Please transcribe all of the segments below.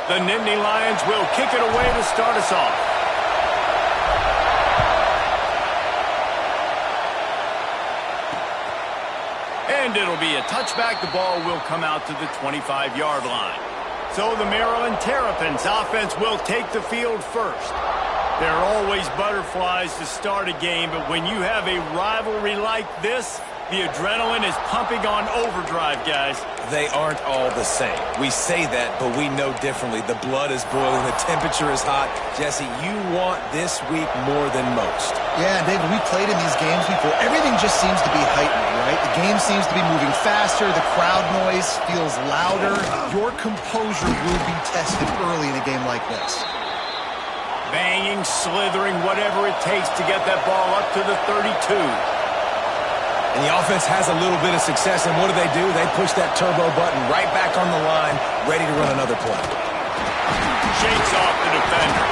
The Nittany Lions will kick it away to start us off. And it'll be a touchback. The ball will come out to the 25-yard line. So the Maryland Terrapins offense will take the field first. There are always butterflies to start a game, but when you have a rivalry like this, the adrenaline is pumping on overdrive, guys. They aren't all the same. We say that, but we know differently. The blood is boiling. The temperature is hot. Jesse, you want this week more than most. Yeah, David, we played in these games before. Everything just seems to be heightened, right? The game seems to be moving faster. The crowd noise feels louder. Your composure will be tested early in a game like this. Banging, slithering, whatever it takes to get that ball up to the 32. And the offense has a little bit of success, and what do? They push that turbo button right back on the line, ready to run another play. Shakes off the defender.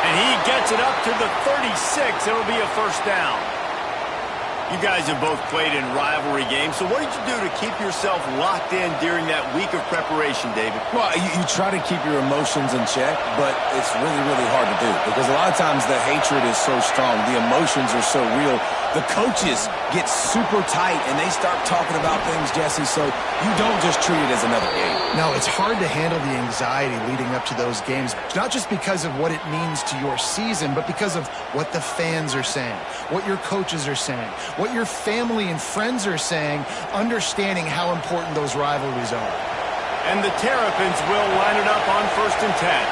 And he gets it up to the 36. It'll be a first down. You guys have both played in rivalry games, so what did you do to keep yourself locked in during that week of preparation, David? Well, you try to keep your emotions in check, but it's really, really hard to do because a lot of times the hatred is so strong, the emotions are so real. The coaches get super tight, and they start talking about things, Jesse, so you don't just treat it as another game. No, it's hard to handle the anxiety leading up to those games, not just because of what it means to your season, but because of what the fans are saying, what your coaches are saying, what your family and friends are saying, understanding how important those rivalries are. And the Terrapins will line it up on 1st and 10.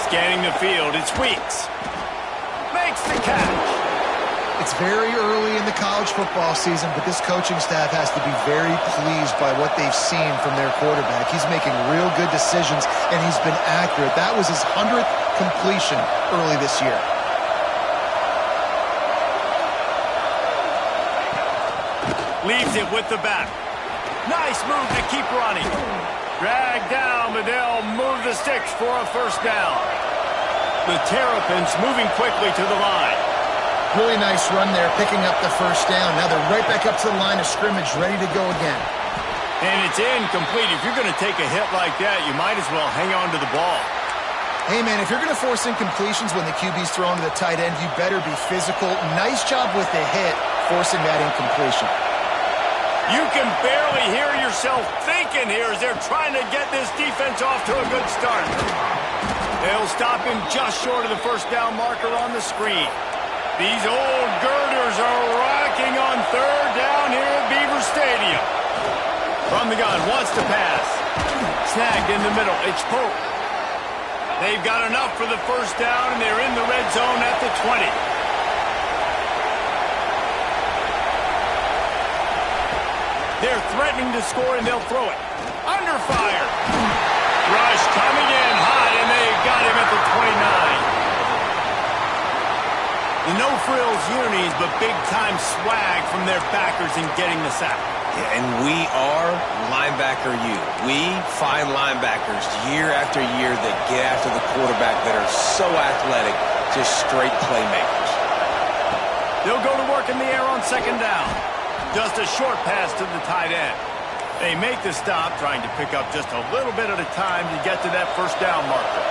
Scanning the field, it's Weeks. Makes the catch. It's very early in the college football season, but this coaching staff has to be very pleased by what they've seen from their quarterback. He's making real good decisions, and he's been accurate. That was his 100th completion early this year. Leaves it with the back. Nice move to keep running. Drag down, but they'll move the sticks for a first down. The Terrapins moving quickly to the line. Really nice run there, picking up the first down. Now they're right back up to the line of scrimmage, ready to go again. And it's incomplete. If you're going to take a hit like that, you might as well hang on to the ball. Hey, man, if you're going to force incompletions when the QB's thrown to the tight end, you better be physical. Nice job with the hit, forcing that incompletion. You can barely hear yourself thinking here as they're trying to get this defense off to a good start. They'll stop him just short of the first down marker on the screen. These old girders are rocking on 3rd down here at Beaver Stadium. From the gun, wants to pass. Snagged in the middle, it's Pope. They've got enough for the first down, and they're in the red zone at the 20. They're threatening to score, and they'll throw it. Under fire. Rush coming in hot, and they've got him at the 29. The no-frills unis, but big-time swag from their backers in getting the sack. Yeah, and we are linebacker U. We find linebackers year after year that get after the quarterback that are so athletic, just straight playmakers. They'll go to work in the air on 2nd down. Just a short pass to the tight end. They make the stop, trying to pick up just a little bit at a time to get to that first down marker.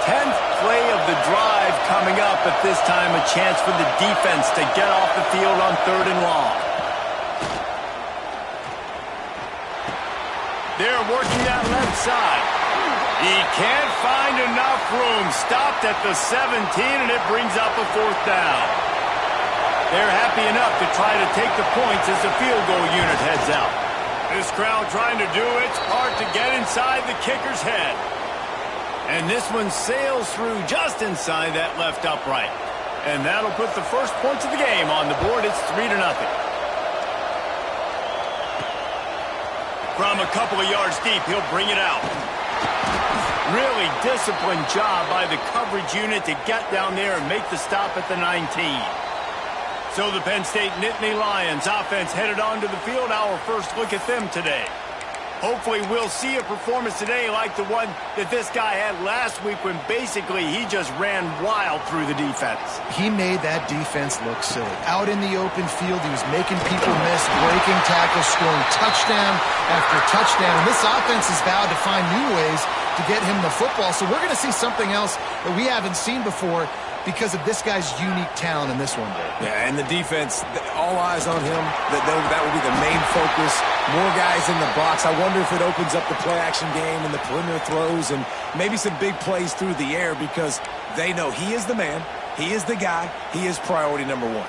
10th play of the drive coming up, at this time a chance for the defense to get off the field on 3rd and long. They're working that left side. He can't find enough room. Stopped at the 17, and it brings up a 4th down. They're happy enough to try to take the points as the field goal unit heads out. This crowd trying to do its part to get inside the kicker's head. And this one sails through just inside that left upright. And that'll put the first points of the game on the board. It's 3-0. From a couple of yards deep, he'll bring it out. Really disciplined job by the coverage unit to get down there and make the stop at the 19. So the Penn State Nittany Lions offense headed onto the field. Our first look at them today. Hopefully we'll see a performance today like the one that this guy had last week when basically he just ran wild through the defense. He made that defense look silly. Out in the open field, he was making people miss, breaking tackles, scoring touchdown after touchdown. And this offense has vowed to find new ways to get him the football. So we're going to see something else that we haven't seen before because of this guy's unique talent in this one, Dave. Yeah, and the defense, all eyes on him. That will be the main focus. More guys in the box. I wonder if it opens up the play-action game and the perimeter throws and maybe some big plays through the air because they know he is the man, he is the guy, he is priority number one.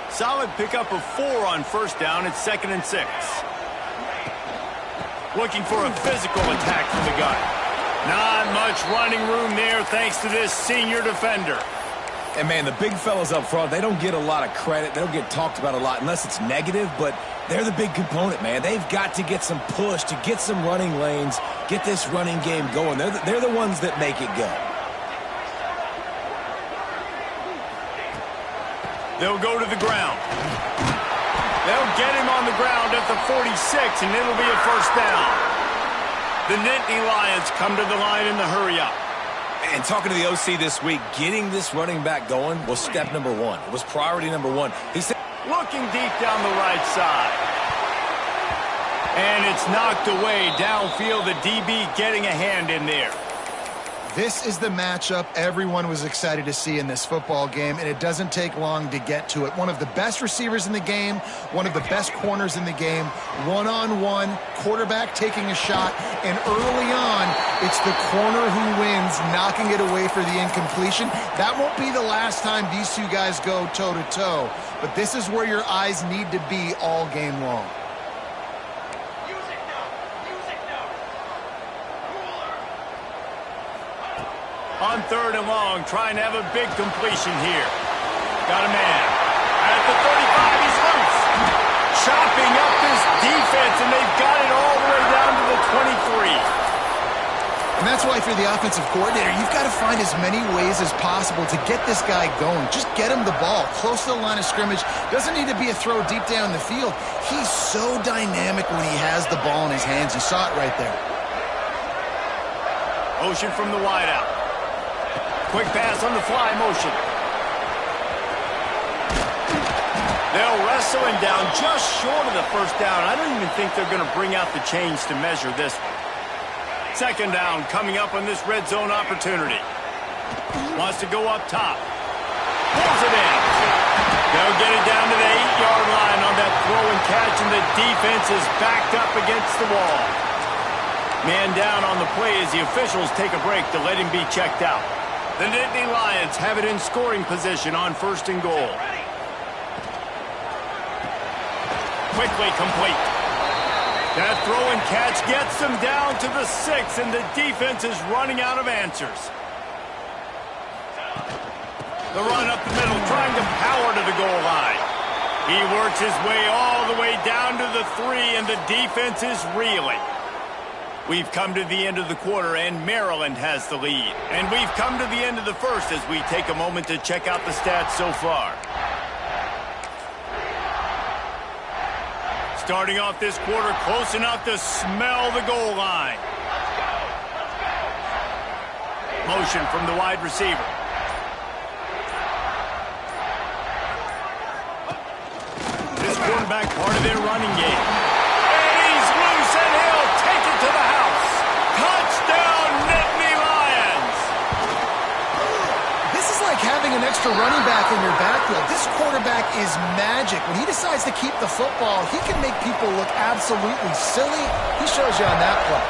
Solid pickup of 4 on first down. It's 2nd and 6. Looking for a physical attack from the gun. Not much running room there thanks to this senior defender. And, man, the big fellas up front, they don't get a lot of credit. They don't get talked about a lot unless it's negative, but they're the big component, man. They've got to get some push, to get some running lanes, get this running game going. They're the ones that make it go. They'll go to the ground. They'll get him on the ground at the 46, and it'll be a first down. The Nittany Lions come to the line in the hurry-up. And talking to the OC this week, getting this running back going was step number 1. It was priority number 1. He said, looking deep down the right side. And it's knocked away downfield. The DB getting a hand in there. This is the matchup everyone was excited to see in this football game, and it doesn't take long to get to it. One of the best receivers in the game, one of the best corners in the game, one-on-one, quarterback taking a shot, and early on, it's the corner who wins, knocking it away for the incompletion. That won't be the last time these two guys go toe-to-toe, but this is where your eyes need to be all game long. On 3rd and long, trying to have a big completion here. Got a man. At the 35, he's loose. Chopping up this defense, and they've got it all the way down to the 23. And that's why if you're the offensive coordinator, you've got to find as many ways as possible to get this guy going. Just get him the ball close to the line of scrimmage. Doesn't need to be a throw deep down the field. He's so dynamic when he has the ball in his hands. You saw it right there. Motion from the wideout. Quick pass on the fly motion. They'll wrestle him down just short of the first down. I don't even think they're going to bring out the chains to measure this one. 2nd down coming up on this red zone opportunity. Wants to go up top. Pulls it in. They'll get it down to the 8-yard line on that throw and catch, and the defense is backed up against the wall. Man down on the play as the officials take a break to let him be checked out. The Nittany Lions have it in scoring position on 1st and goal. Quickly complete. That throw and catch gets them down to the 6, and the defense is running out of answers. The run up the middle, trying to power to the goal line. He works his way all the way down to the 3, and the defense is reeling. We've come to the end of the quarter, and Maryland has the lead. And we've come to the end of the first as we take a moment to check out the stats so far. Starting off this quarter close enough to smell the goal line. Motion from the wide receiver. This quarterback part of their running game. And he's loose, and he'll take it to the house. Touchdown, Nittany Lions! This is like having an extra running back in your backfield. This quarterback is magic. When he decides to keep the football, he can make people look absolutely silly. He shows you on that play.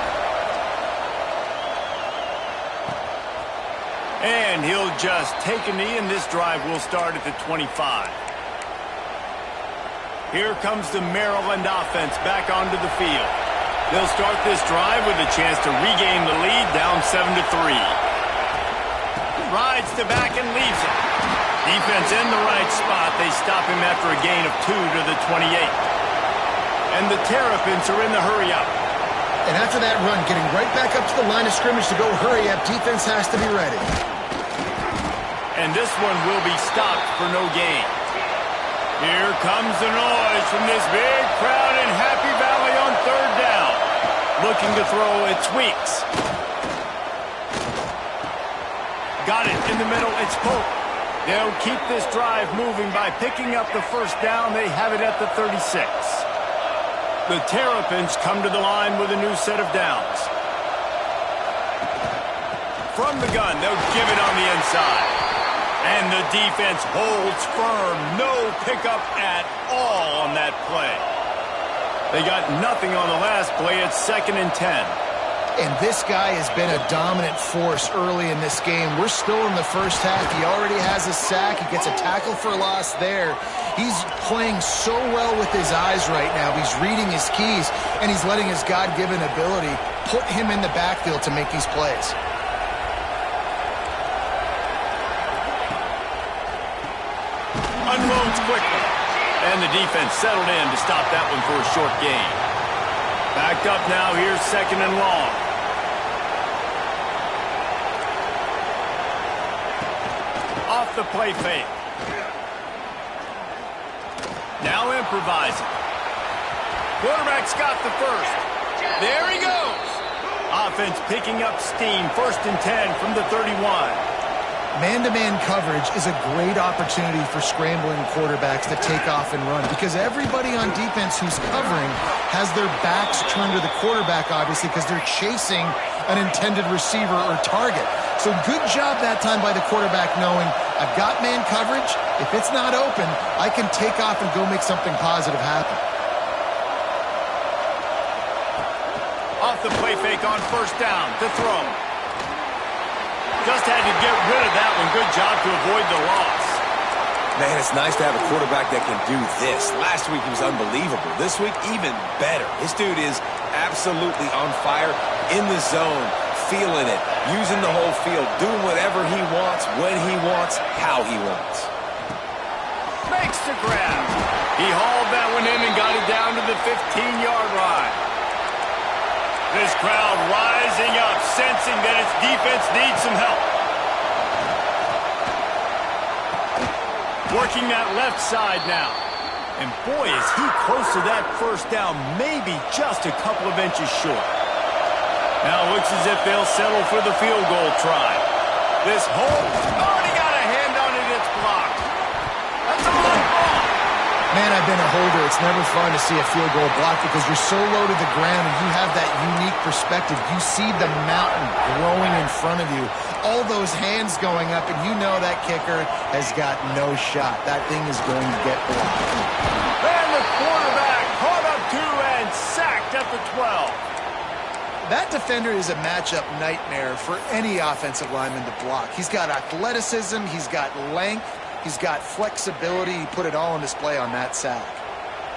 And he'll just take a knee, and this drive will start at the 25. Here comes the Maryland offense back onto the field. They'll start this drive with a chance to regain the lead, down 7-3. Rides to back and leaves it. Defense in the right spot. They stop him after a gain of 2 to the 28. And the Terrapins are in the hurry-up. And after that run, getting right back up to the line of scrimmage to go hurry up, defense has to be ready. And this one will be stopped for no gain. Here comes the noise from this big crowd in Happy Valley on 3rd down. Looking to throw, it's Weeks. Got it in the middle, it's Pope. They'll keep this drive moving by picking up the first down. They have it at the 36. The Terrapins come to the line with a new set of downs. From the gun, they'll give it on the inside. And the defense holds firm. No pickup at all on that play. They got nothing on the last play. It's 2nd and 10. And this guy has been a dominant force early in this game. We're still in the first half. He already has a sack. He gets a tackle for loss there. He's playing so well with his eyes right now. He's reading his keys, and he's letting his God-given ability put him in the backfield to make these plays. Unloads quickly. And the defense settled in to stop that one for a short gain. Backed up now, here's 2nd and long. Off the play fake. Now improvising. Quarterback's got the first. There he goes. Offense picking up steam. 1st and 10 from the 31. Man-to-man coverage is a great opportunity for scrambling quarterbacks to take off and run because everybody on defense who's covering has their backs turned to the quarterback, obviously, because they're chasing an intended receiver or target. So good job that time by the quarterback knowing, I've got man coverage. If it's not open, I can take off and go make something positive happen. Off the play fake on 1st down to throw. Just had to get rid of that one. Good job to avoid the loss. Man, it's nice to have a quarterback that can do this. Last week he was unbelievable. This week, even better. This dude is absolutely on fire, in the zone, feeling it, using the whole field, doing whatever he wants, when he wants, how he wants. Makes the grab. He hauled that one in and got it down to the 15-yard line. This crowd rising up, sensing that its defense needs some help. Working that left side now. And boy, is he close to that first down, maybe just a couple of inches short. Now it looks as if they'll settle for the field goal try. This hole already got a hand on it, it's blocked. That's a long ball. Man, I've been a holder. It's never fun to see a field goal blocked because you're so low to the ground and you have that unique perspective. You see the mountain growing in front of you, all those hands going up, and you know that kicker has got no shot. That thing is going to get blocked. And the quarterback caught up to and sacked at the 12. That defender is a matchup nightmare for any offensive lineman to block. He's got athleticism, he's got length, he's got flexibility. He put it all on display on that sack.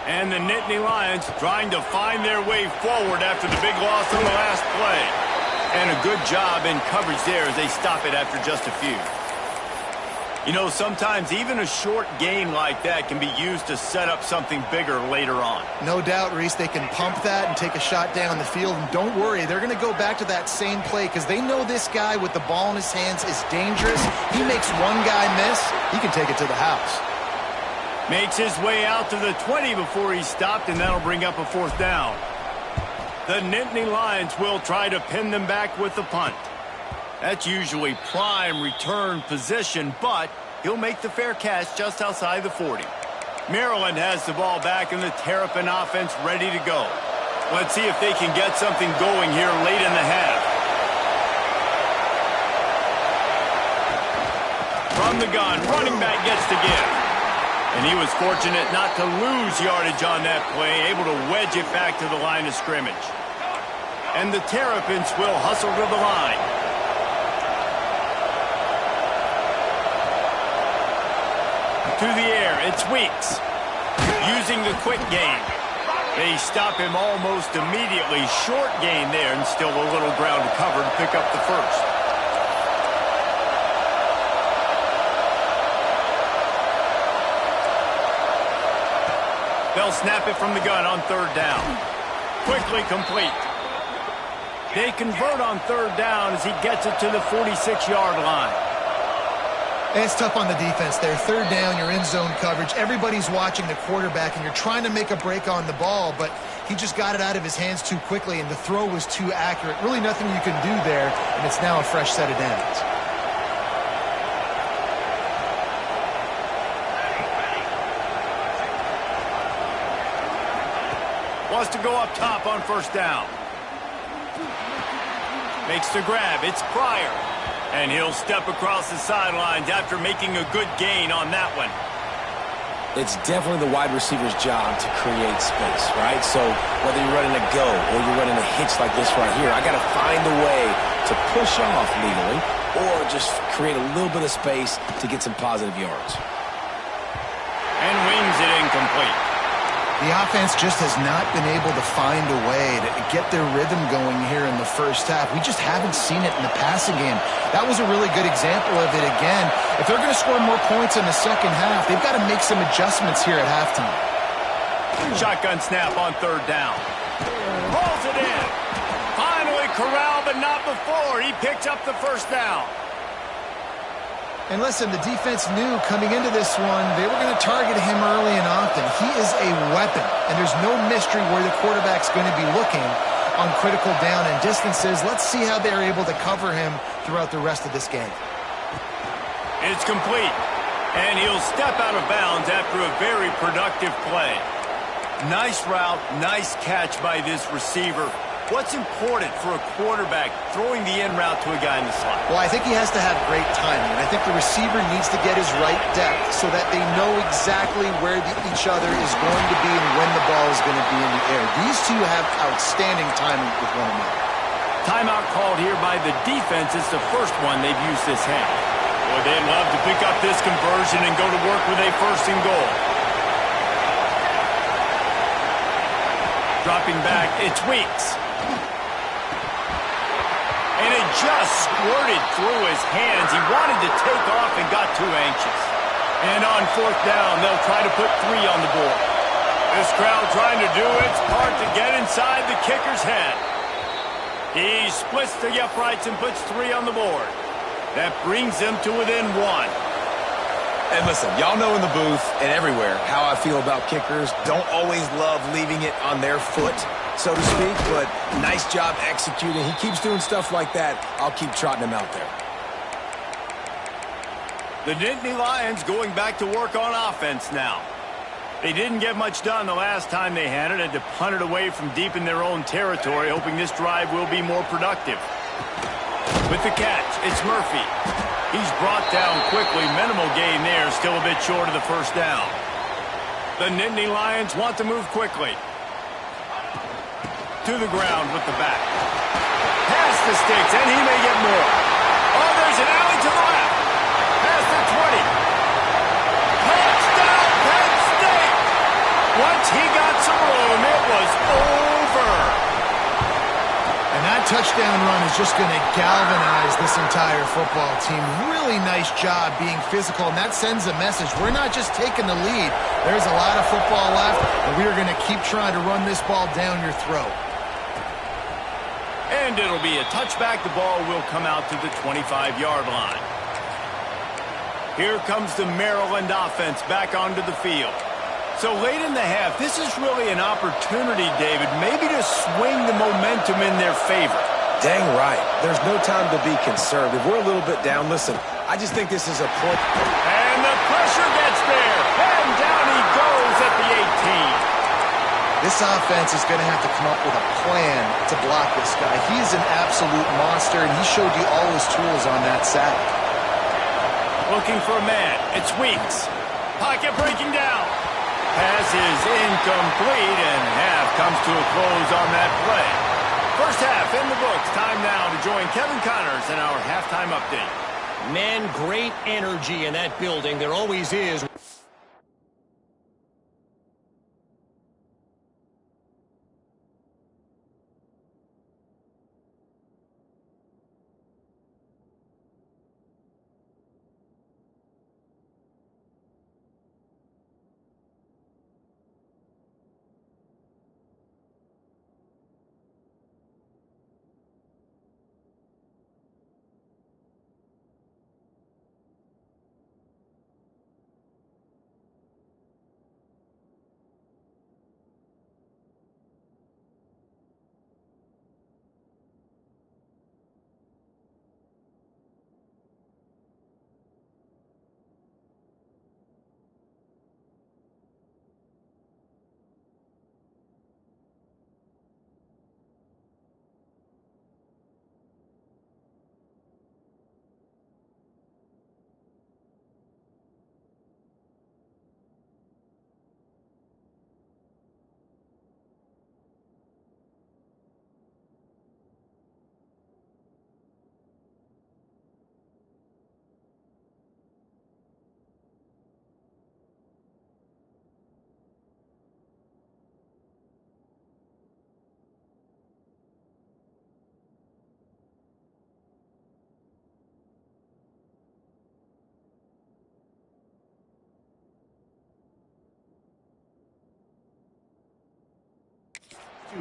And the Nittany Lions trying to find their way forward after the big loss on the last play. And a good job in coverage there as they stop it after just a few. You know, sometimes even a short gain like that can be used to set up something bigger later on. No doubt, Reese, they can pump that and take a shot down the field. And don't worry, they're going to go back to that same play because they know this guy with the ball in his hands is dangerous. He makes one guy miss, he can take it to the house. Makes his way out to the 20 before he's stopped, and that'll bring up a 4th down. The Nittany Lions will try to pin them back with the punt. That's usually prime return position, but he'll make the fair catch just outside the 40. Maryland has the ball back and the Terrapin offense ready to go. Let's see if they can get something going here late in the half. From the gun, running back gets to give. And he was fortunate not to lose yardage on that play, able to wedge it back to the line of scrimmage. And the Terrapins will hustle to the line. To the air, it's Weeks. Using the quick game. They stop him almost immediately. Short gain there, and still a little ground to cover to pick up the first. They'll snap it from the gun on 3rd down. Quickly complete. They convert on 3rd down as he gets it to the 46-yard line. It's tough on the defense there. 3rd down, you're in zone coverage. Everybody's watching the quarterback, and you're trying to make a break on the ball, but He just got it out of his hands too quickly, and the throw was too accurate. Really nothing you can do there, and it's now a fresh set of downs. Wants to go up top on first down. Makes the grab. It's Pryor. And he'll step across the sidelines after making a good gain on that one. It's definitely the wide receiver's job to create space, right? So whether you're running a go or you're running a hitch like this right here, I got to find a way to push off legally or just create a little bit of space to get some positive yards. And wings it incomplete. The offense just has not been able to find a way to get their rhythm going here in the first half. We just haven't seen it in the passing game. That was a really good example of it again. If they're going to score more points in the second half, they've got to make some adjustments here at halftime. Shotgun snap on third down. Rolls it in. Finally corralled, but not before. He picked up the first down. And listen, the defense knew coming into this one, they were going to target him early and often. He is a weapon, and there's no mystery where the quarterback's going to be looking on critical down and distances. Let's see how they're able to cover him throughout the rest of this game. It's complete, and he'll step out of bounds after a very productive play. Nice route, nice catch by this receiver. What's important for a quarterback throwing the in route to a guy in the slot? Well, I think he has to have great timing. I think the receiver needs to get his right depth so that they know exactly where each other is going to be and when the ball is going to be in the air. These two have outstanding timing with one another. Timeout called here by the defense. It's the first one they've used this half. Boy, they'd love to pick up this conversion and go to work with a first and goal. Dropping back, it's Weeks. And it just squirted through his hands. He wanted to take off and got too anxious. And on fourth down, they'll try to put 3 on the board. This crowd trying to do its part to get inside the kicker's head. He splits the uprights and puts 3 on the board. That brings them to within 1. And listen, y'all know in the booth and everywhere how I feel about kickers. Don't always love leaving it on their foot, so to speak, but nice job executing. He keeps doing stuff like that. I'll keep trotting him out there. The Nittany Lions going back to work on offense now. They didn't get much done the last time they had it, had to punt it away from deep in their own territory, hoping this drive will be more productive. With the catch, it's Murphy. He's brought down quickly. Minimal gain there, still a bit short of the first down. The Nittany Lions want to move quickly. To the ground with the back. Past the sticks, and he may get more. Oh, there's an alley to the left. Past the 20. Touchdown, Penn State! Once he got some room, it was over. And that touchdown run is just going to galvanize this entire football team. Really nice job being physical, and that sends a message. We're not just taking the lead. There's a lot of football left, and we are going to keep trying to run this ball down your throat. And it'll be a touchback. The ball will come out to the 25-yard line. Here comes the Maryland offense back onto the field. So late in the half, this is really an opportunity, David, maybe to swing the momentum in their favor. Dang right. There's no time to be conservative. We're a little bit down. Listen, I just think this is a point. And the pressure gets there. And down he goes at the 18. This offense is going to have to come up with a plan to block this guy. He is an absolute monster, and he showed you all his tools on that sack. Looking for a man. It's Weeks. Pocket breaking down. Pass is incomplete, and half comes to a close on that play. First half in the books. Time now to join Kevin Connors in our halftime update. Man, great energy in that building. There always is.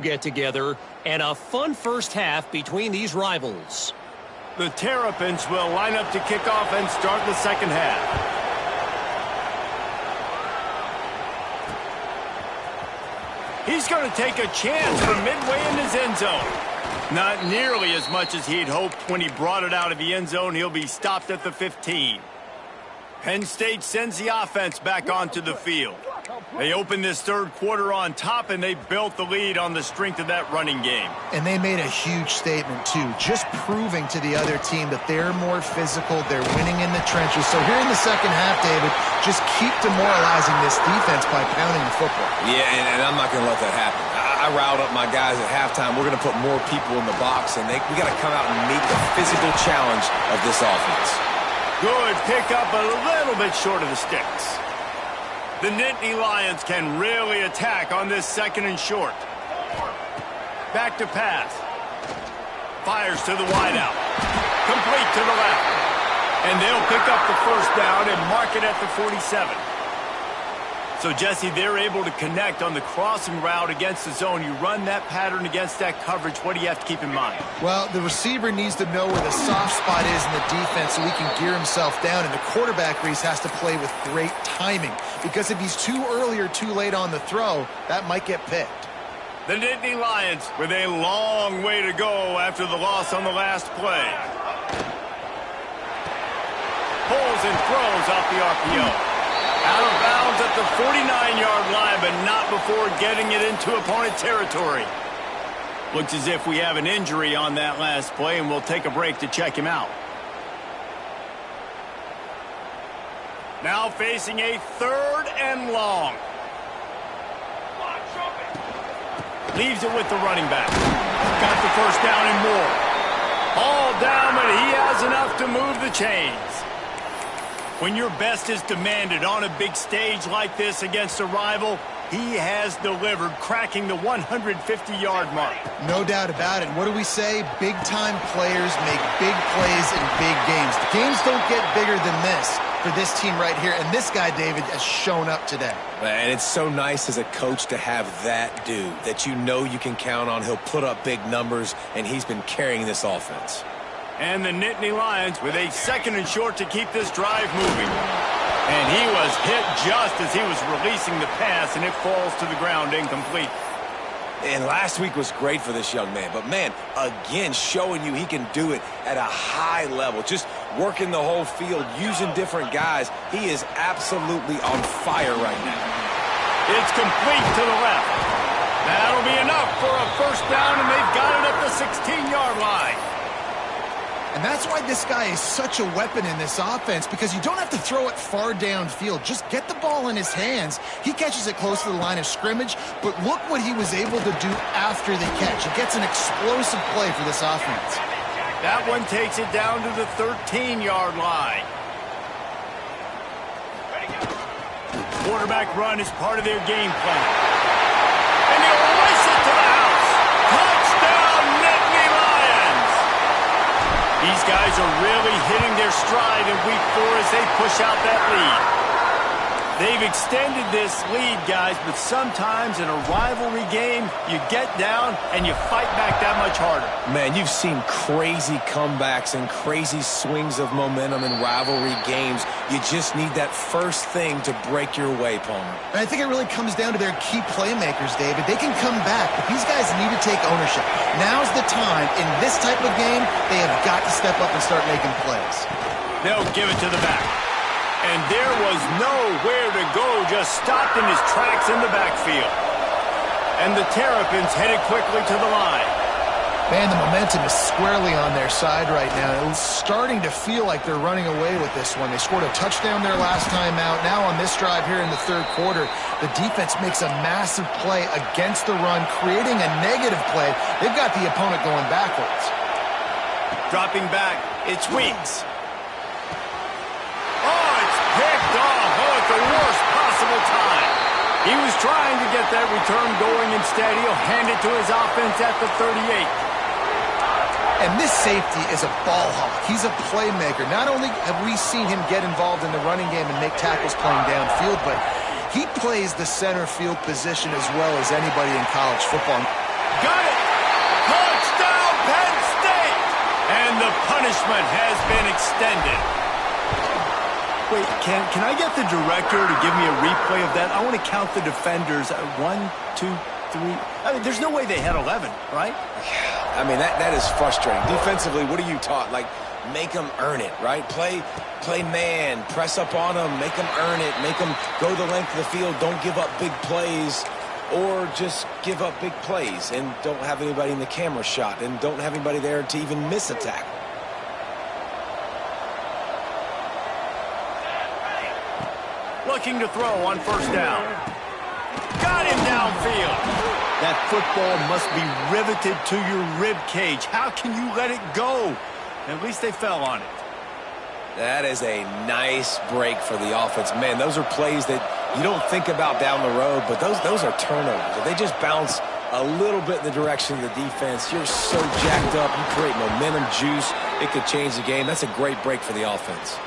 get together, and a fun first half between these rivals. The Terrapins will line up to kick off and start the second half. He's going to take a chance from midway in his end zone. Not nearly as much as he'd hoped when he brought it out of the end zone. He'll be stopped at the 15. Penn State sends the offense back onto the field. They opened this third quarter on top, and they built the lead on the strength of that running game. And they made a huge statement, too, just proving to the other team that they're more physical, they're winning in the trenches. So here in the second half, David, just keep demoralizing this defense by pounding the football. Yeah, and I'm not going to let that happen. I riled up my guys at halftime. We're going to put more people in the box, and we got to come out and meet the physical challenge of this offense. Good pickup, a little bit short of the sticks. The Nittany Lions can really attack on this second and short. Back to pass. Fires to the wideout. Complete to the left. And they'll pick up the first down and mark it at the 47. So, Jesse, they're able to connect on the crossing route against the zone. You run that pattern against that coverage. What do you have to keep in mind? Well, the receiver needs to know where the soft spot is in the defense so he can gear himself down. And the quarterback, Reese, has to play with great timing. Because if he's too early or too late on the throw, that might get picked. The Nittany Lions with a long way to go after the loss on the last play. Pulls and throws off the RPO. Out of bounds at the 49-yard line, but not before getting it into opponent territory. Looks as if we have an injury on that last play, and we'll take a break to check him out. Now facing a third and long. Leaves it with the running back. Got the first down and more. All down, but he has enough to move the chains. When your best is demanded on a big stage like this against a rival, he has delivered, cracking the 150-yard mark. No doubt about it. What do we say? Big-time players make big plays in big games. The games don't get bigger than this for this team right here, and this guy, David, has shown up today. And it's so nice as a coach to have that dude that you know you can count on. He'll put up big numbers, and he's been carrying this offense. And the Nittany Lions with a second and short to keep this drive moving. And he was hit just as he was releasing the pass, and it falls to the ground incomplete. And last week was great for this young man. But, man, again, showing you he can do it at a high level. Just working the whole field, using different guys. He is absolutely on fire right now. It's complete to the left. That'll be enough for a first down, and they've got it at the 16-yard line. And that's why this guy is such a weapon in this offense, because you don't have to throw it far downfield. Just get the ball in his hands. He catches it close to the line of scrimmage, but look what he was able to do after the catch. He gets an explosive play for this offense. That one takes it down to the 13-yard line. Quarterback run is part of their game plan. And he'll race it to the house. Touchdown, Nittany Lions! These guys are really hitting their stride in week 4 as they push out that lead. They've extended this lead, guys, but sometimes in a rivalry game, you get down and you fight back that much harder. Man, you've seen crazy comebacks and crazy swings of momentum in rivalry games. You just need that first thing to break your way, Palmer. And I think it really comes down to their key playmakers, David. They can come back, but these guys need to take ownership. Now's the time. In this type of game, they have got to step up and start making plays. They'll give it to the back. And there was nowhere to go, just stopped in his tracks in the backfield. And the Terrapins headed quickly to the line. Man, the momentum is squarely on their side right now. It's starting to feel like they're running away with this one. They scored a touchdown their last time out. Now on this drive here in the third quarter, the defense makes a massive play against the run, creating a negative play. They've got the opponent going backwards. Dropping back, it's Weeks. Picked off, at the worst possible time. He was trying to get that return going. Instead, he'll hand it to his offense at the 38. And this safety is a ball hawk. He's a playmaker. Not only have we seen him get involved in the running game and make tackles playing downfield, but he plays the center field position as well as anybody in college football. Got it. Touchdown, Penn State. And the punishment has been extended. Wait, can I get the director to give me a replay of that? I want to count the defenders. 1, 2, 3. I mean, there's no way they had 11, right? I mean, that is frustrating. Defensively, what are you taught? Like, make them earn it, right? Play man, press up on them, make them earn it, make them go the length of the field, don't give up big plays, or just give up big plays and don't have anybody in the camera shot and don't have anybody there to even miss a tackle. Looking to throw on first down. Got him downfield. That football must be riveted to your rib cage. How can you let it go? At least they fell on it. That is a nice break for the offense. Man, those are plays that you don't think about down the road, but those are turnovers. If they just bounce a little bit in the direction of the defense, you're so jacked up. You create momentum, juice. It could change the game. That's a great break for the offense.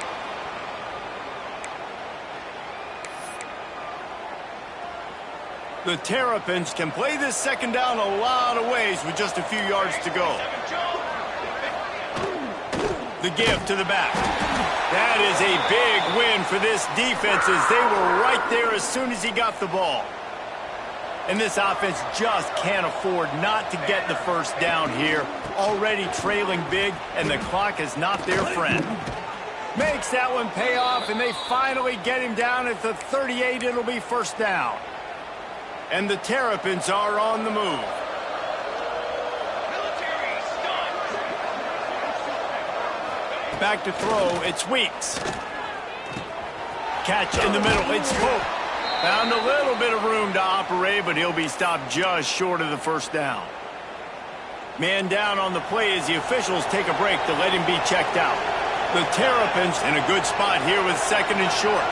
The Terrapins can play this second down a lot of ways with just a few yards to go. The give to the back. That is a big win for this defense as they were right there as soon as he got the ball. And this offense just can't afford not to get the first down here. Already trailing big, and the clock is not their friend. Makes that one pay off, and they finally get him down at the 38. It'll be first down. And the Terrapins are on the move. Back to throw, it's Weeks. Catch in the middle, it's Pope. Found a little bit of room to operate, but he'll be stopped just short of the first down. Man down on the play as the officials take a break to let him be checked out. The Terrapins in a good spot here with second and short.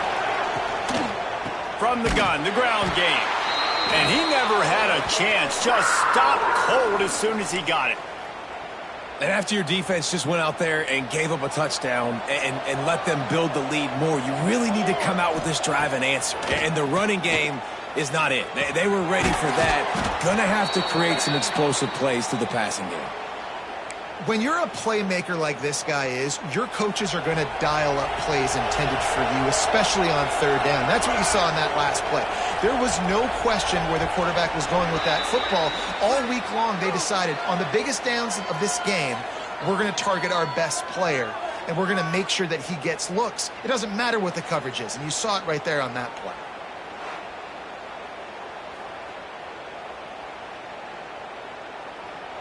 From the gun, the ground game. And he never had a chance. Just stopped cold as soon as he got it. And after your defense just went out there and gave up a touchdown and let them build the lead more, you really need to come out with this drive and answer. And the running game is not it. They were ready for that. Going to have to create some explosive plays through the passing game. When you're a playmaker like this guy is, your coaches are going to dial up plays intended for you, especially on third down. That's what you saw in that last play. There was no question where the quarterback was going with that football. All week long, they decided on the biggest downs of this game, we're going to target our best player, and we're going to make sure that he gets looks. It doesn't matter what the coverage is, and you saw it right there on that play.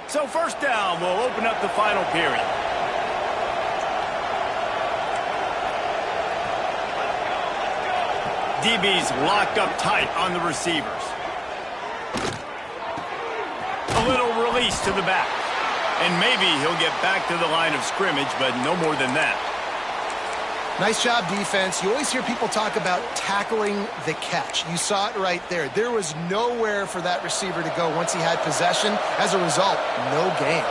So first down, we'll open up the final period. DB's locked up tight on the receivers. A little release to the back. And maybe he'll get back to the line of scrimmage, but no more than that. Nice job, defense. You always hear people talk about tackling the catch. You saw it right there. There was nowhere for that receiver to go once he had possession. As a result, no gain.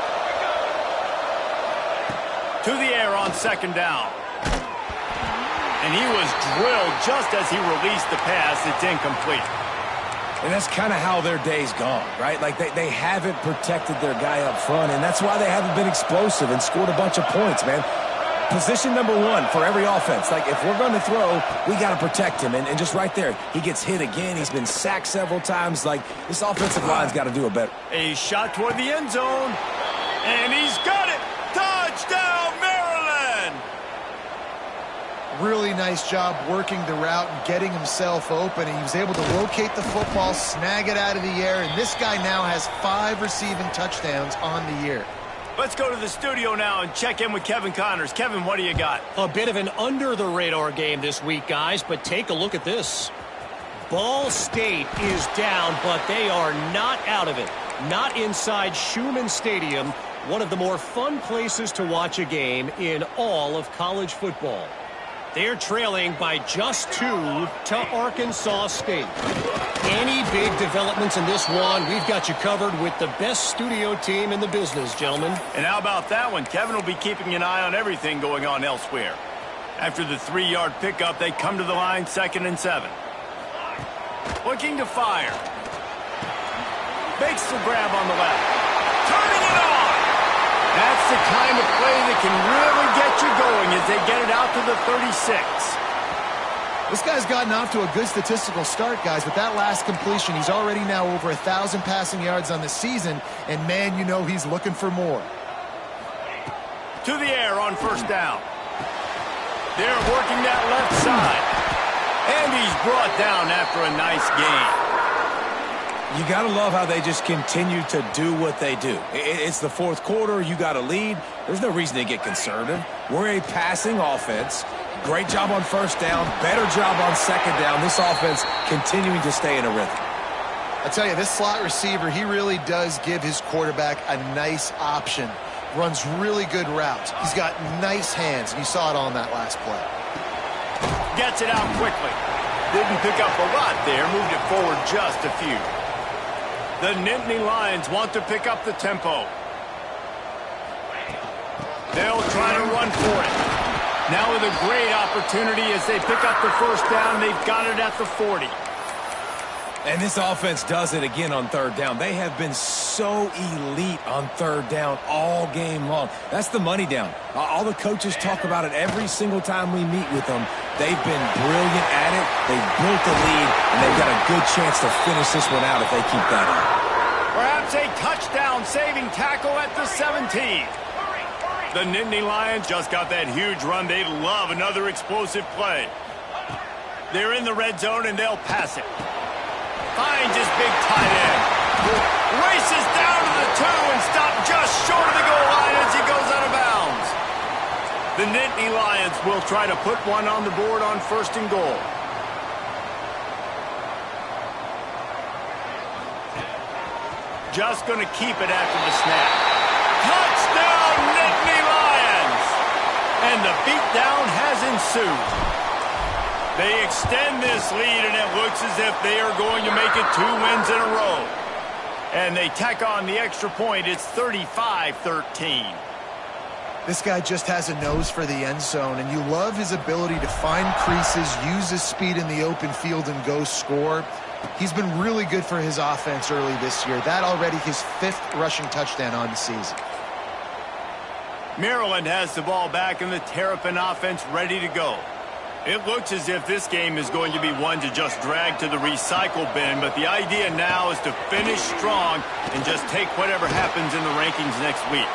To the air on second down. And he was drilled just as he released the pass. It's incomplete. And that's kind of how their day's gone, right? Like they haven't protected their guy up front, and that's why they haven't been explosive and scored a bunch of points, man. Position number one for every offense. Like, if we're going to throw, we got to protect him. And just right there, he gets hit again. He's been sacked several times. Like, this offensive line's got to do it better. A shot toward the end zone. And he's got it. Touchdown, Maryland! Really nice job working the route and getting himself open. And he was able to locate the football, snag it out of the air. And this guy now has 5 receiving touchdowns on the year. Let's go to the studio now and check in with Kevin Connors. Kevin, what do you got? A bit of an under-the-radar game this week, guys, but take a look at this. Ball State is down, but they are not out of it. Not inside Schumann Stadium, one of the more fun places to watch a game in all of college football. They're trailing by just 2 to Arkansas State. Any big developments in this one, we've got you covered with the best studio team in the business, gentlemen. And how about that one? Kevin will be keeping an eye on everything going on elsewhere. After the 3-yard pickup, they come to the line 2nd and 7. Looking to fire. Makes the grab on the left. Turning it on. That's the kind of play that can really get you going as they get it out to the 36. This guy's gotten off to a good statistical start, guys. With that last completion, he's already now over 1,000 passing yards on the season, and man, you know he's looking for more. To the air on first down. They're working that left side. And he's brought down after a nice gain. You got to love how they just continue to do what they do. It's the fourth quarter. You got a lead. There's no reason to get conservative. We're a passing offense. Great job on first down. Better job on second down. This offense continuing to stay in a rhythm. I tell you, this slot receiver, he really does give his quarterback a nice option. Runs really good routes. He's got nice hands, and you saw it on that last play. Gets it out quickly. Didn't pick up a lot there. Moved it forward just a few. The Nittany Lions want to pick up the tempo. They'll try to run for it. Now with a great opportunity as they pick up the first down. They've got it at the 40. And this offense does it again on third down. They have been so elite on third down all game long. That's the money down. All the coaches talk about it every single time we meet with them. They've been brilliant at it. They've built the lead, and they've got a good chance to finish this one out if they keep that up. Perhaps a touchdown-saving tackle at the 17. The Nittany Lions just got that huge run. They love another explosive play. They're in the red zone, and they'll pass it. Finds his big tight end. Races down to the 2 and stopped just short of the goal line as he goes out of bounds. The Nittany Lions will try to put one on the board on first and goal. Just going to keep it after the snap. Touchdown, Nittany Lions! And the beatdown has ensued. They extend this lead, and it looks as if they are going to make it 2 wins in a row. And they tack on the extra point. It's 35-13. This guy just has a nose for the end zone, and you love his ability to find creases, use his speed in the open field, and go score. He's been really good for his offense early this year. That already his 5th rushing touchdown on the season. Maryland has the ball back, and the Terrapin offense ready to go. It looks as if this game is going to be one to just drag to the recycle bin, but the idea now is to finish strong and just take whatever happens in the rankings next week.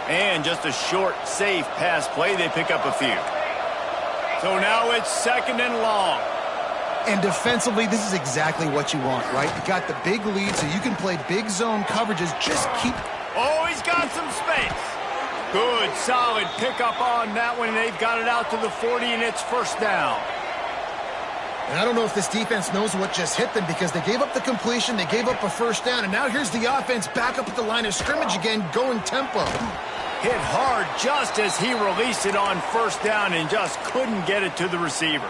And just a short, safe pass play, they pick up a few. So now it's 2nd and long. And defensively, this is exactly what you want, right? You got the big lead, so you can play big zone coverages. Just keep... Oh, he's got some space. Good, solid pickup on that one. They've got it out to the 40, and it's first down. And I don't know if this defense knows what just hit them because they gave up the completion, they gave up a first down, and now here's the offense back up at the line of scrimmage again, going tempo. Hit hard just as he released it on first down and just couldn't get it to the receiver.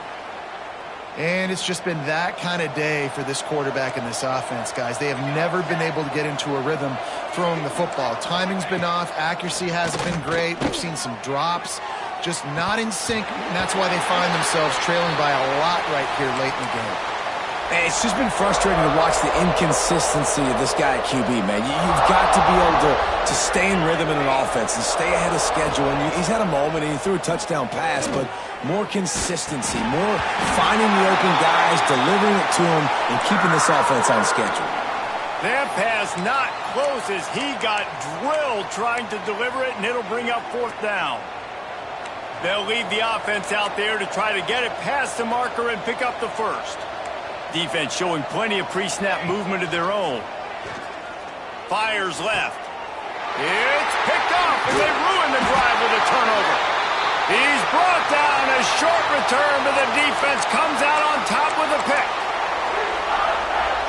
And it's just been that kind of day for this quarterback and this offense, guys. They have never been able to get into a rhythm throwing the football. Timing's been off. Accuracy hasn't been great. We've seen some drops. Just not in sync, and that's why they find themselves trailing by a lot right here late in the game. It's just been frustrating to watch the inconsistency of this guy at QB, man. You've got to be able to stay in rhythm in an offense and stay ahead of schedule. And he's had a moment, and he threw a touchdown pass, but more consistency, more finding the open guys, delivering it to him, and keeping this offense on schedule. That pass not close as he got drilled trying to deliver it, and it'll bring up 4th down. They'll leave the offense out there to try to get it past the marker and pick up the first. Defense showing plenty of pre-snap movement of their own. Fires left. It's picked off, and they ruin the drive with a turnover. He's brought down. A short return, but the defense comes out on top with a pick.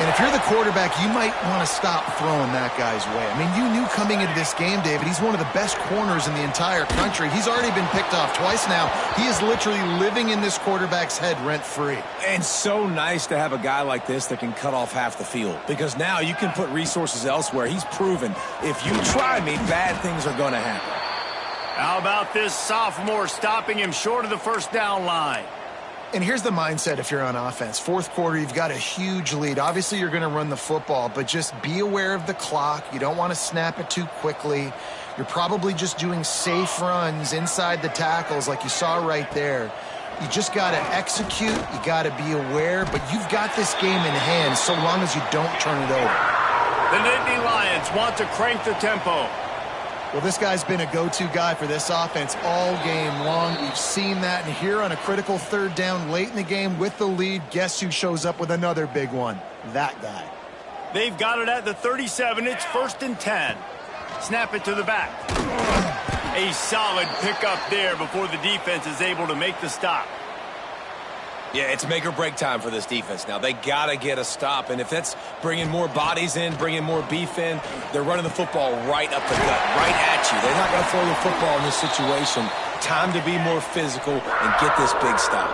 And if you're the quarterback, you might want to stop throwing that guy's way. I mean, you knew coming into this game, David, he's one of the best corners in the entire country. He's already been picked off twice now. He is literally living in this quarterback's head rent-free. And so nice to have a guy like this that can cut off half the field, because now you can put resources elsewhere. He's proven if you try me, bad things are going to happen. How about this sophomore stopping him short of the first down line? And here's the mindset if you're on offense. Fourth quarter, you've got a huge lead. Obviously, you're going to run the football, but just be aware of the clock. You don't want to snap it too quickly. You're probably just doing safe runs inside the tackles like you saw right there. You just got to execute. You got to be aware, but you've got this game in hand so long as you don't turn it over. The Nittany Lions want to crank the tempo. Well, this guy's been a go-to guy for this offense all game long. We've seen that, and here on a critical third down late in the game with the lead, guess who shows up with another big one? That guy. They've got it at the 37. It's 1st and 10. Snap it to the back. A solid pickup there before the defense is able to make the stop. Yeah, it's make or break time for this defense now. They got to get a stop, and if that's bringing more bodies in, bringing more beef in, they're running the football right up the gut, right at you. They're not going to throw the football in this situation. Time to be more physical and get this big stop.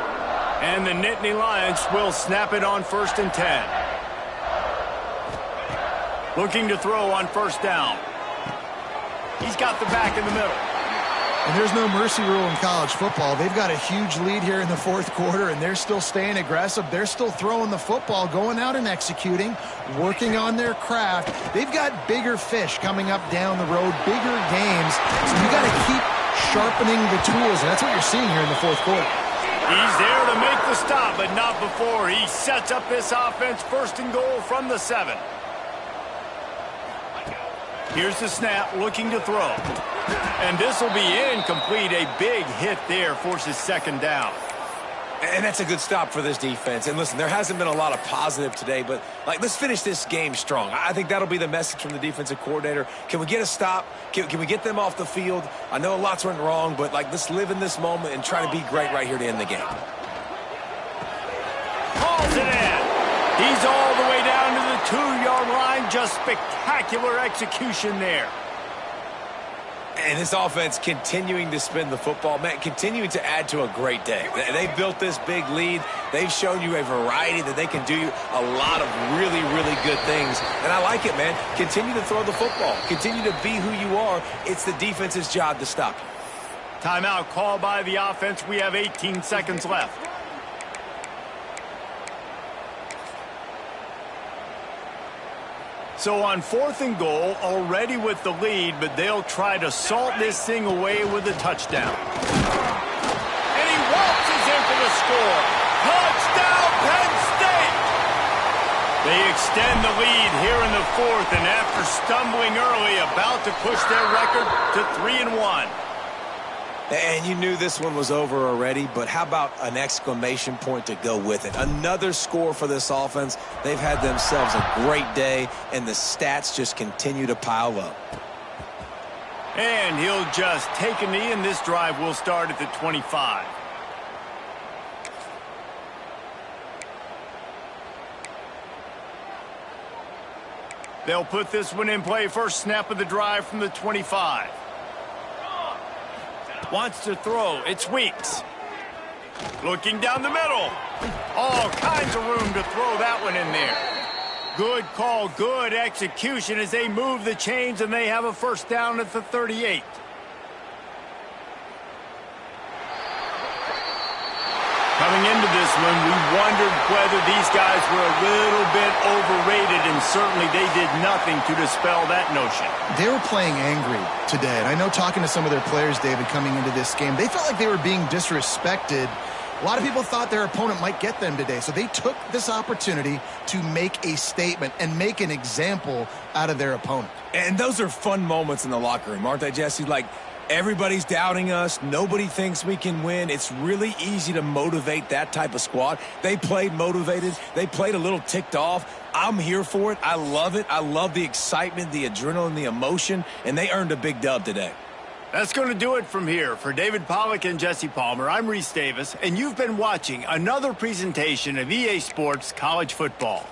And the Nittany Lions will snap it on 1st and 10. Looking to throw on 1st down. He's got the back in the middle. And there's no mercy rule in college football. They've got a huge lead here in the fourth quarter, and they're still staying aggressive. They're still throwing the football, going out and executing, working on their craft. They've got bigger fish coming up down the road, bigger games. So you got to keep sharpening the tools, and that's what you're seeing here in the fourth quarter. He's there to make the stop, but not before. He sets up this offense 1st and goal from the 7. Here's the snap, looking to throw. And this will be incomplete. A big hit there forces 2nd down. And that's a good stop for this defense. And listen, there hasn't been a lot of positive today, but let's finish this game strong. I think that'll be the message from the defensive coordinator. Can we get a stop? Can we get them off the field? I know lots went wrong, but let's live in this moment and try to be great right here to end the game. Calls it in. He's all the way down to the 2-yard line. Just spectacular execution there. And this offense continuing to spin the football, man, continuing to add to a great day. They've built this big lead. They've shown you a variety that they can do a lot of really, really good things. And I like it, man. Continue to throw the football. Continue to be who you are. It's the defense's job to stop you. Timeout called by the offense. We have 18 seconds left. So on 4th and goal, already with the lead, but they'll try to salt this thing away with a touchdown. And he waltzes in for the score. Touchdown, Penn State! They extend the lead here in the 4th, and after stumbling early, about to push their record to 3-1. And you knew this one was over already, but how about an exclamation point to go with it? Another score for this offense. They've had themselves a great day, and the stats just continue to pile up. And he'll just take a knee, and this drive will start at the 25. They'll put this one in play. First snap of the drive from the 25. Wants to throw. It's Weeks. Looking down the middle. All kinds of room to throw that one in there. Good call, good execution as they move the chains, and they have a 1st down at the 38. Coming into this one, we wondered whether these guys were a little bit overrated, and certainly they did nothing to dispel that notion. They were playing angry today, and I know talking to some of their players, David, coming into this game, they felt like they were being disrespected. A lot of people thought their opponent might get them today, so they took this opportunity to make a statement and make an example out of their opponent. And those are fun moments in the locker room, aren't they, Jesse? Everybody's doubting us. Nobody thinks we can win. It's really easy to motivate that type of squad. They played motivated. They played a little ticked off. I'm here for it. I love it. I love the excitement, the adrenaline, the emotion, and they earned a big dub today. That's going to do it from here. For David Pollack and Jesse Palmer, I'm Reese Davis, and you've been watching another presentation of EA Sports College Football.